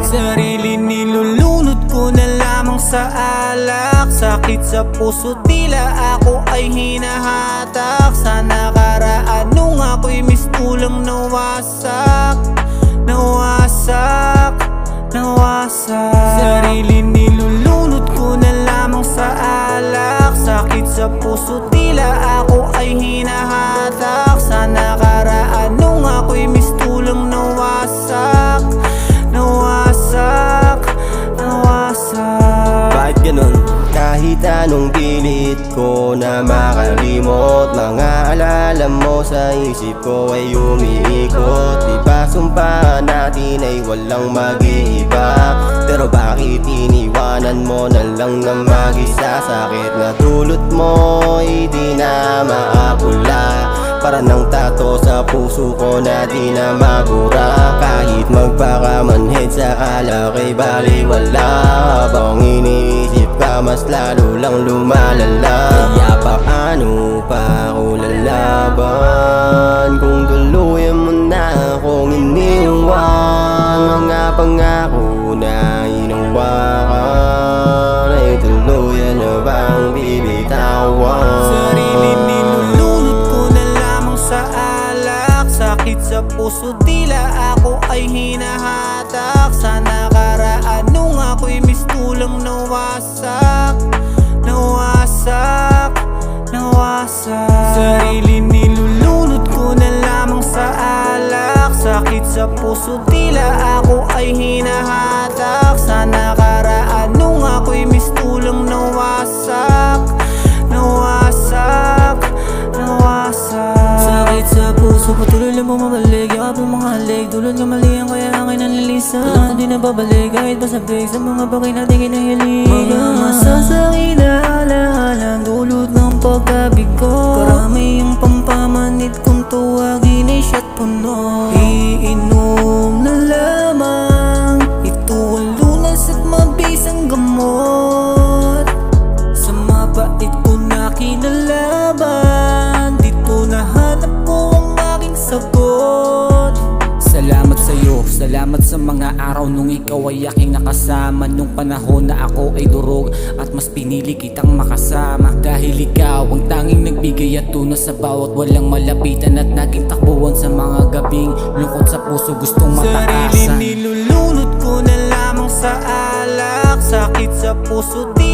Sarili nilulunod ko na lamang sa alak. Sakit sa puso, tila ako ay hinahatak. Sa nakaraan nung ako'y mistulang nawasak. Nawasak, nawasak. Sarili nilulunod ko na lamang sa alak. Sakit sa puso, tila ako ay hinahatak. Sa nakaraan nung ako'y mistulang nawasak. Nawasak, nawasak. Bakit ganun? Kahit anong pilit ko na makalimot, mga alala mo sa isip ko ay umiikot. Di ba sumpahan natin ay walang mag-iiba? Pero bakit iniwanan mo na lang na mag-isa? Sakit na dulot mo ay di na maapula. Para ng tato sa puso ko na di na mabura. Kahit magpakamanhid sa alakay baliwala. Habang iniisip ka mas lalo lang lumalala. Kaya paano pa ako lalaban kung tuluyan mo na akong iniwan? Mga pangako na inawakan ay tuluyan na bang bibitawan? Sarili nilulunod ko na lamang sa alak. Sakit sa puso, tila ako ay hinahatak. Sa nakaraan nung ako'y mistulang nawasak. Nawasak, nawasak. Sarili nilulunod ko na lamang sa alak. Sakit sa puso, tila ako ay hinahatak. Sa nakaraan nung ako'y mistulang nawasak. Nawasak, nawasak. Sakit sa puso, patuloy lang bumabalik. Yakap ng mga halik, dulot nga mali ang kaya akin ang lilisan. Tulad ko di nababalik, kahit basabik sa mga bagay natin kinahiling. Mga masasakit na alaala, dulot ng pagkabigo. Karami yung pampamanit kung tuwagin ay siyat puno. Iinom na lamang, ito ang lunas at mabisang gamot. Sa mabait ko na kinalaban, dito nahanap ko ang aking sagot. Salamat sa'yo, salamat sa mga araw nung ikaw ay aking nakasama. Nung panahon na ako ay durog at mas pinili kitang makasama. Dahil ikaw ang tanging nagbigay at tunas sa bawat walang malapitan. At naging takbuhan sa mga gabing lungkot sa puso gustong mataasan. Sarili nilulunod ko na lamang sa alak. Sakit sa puso, di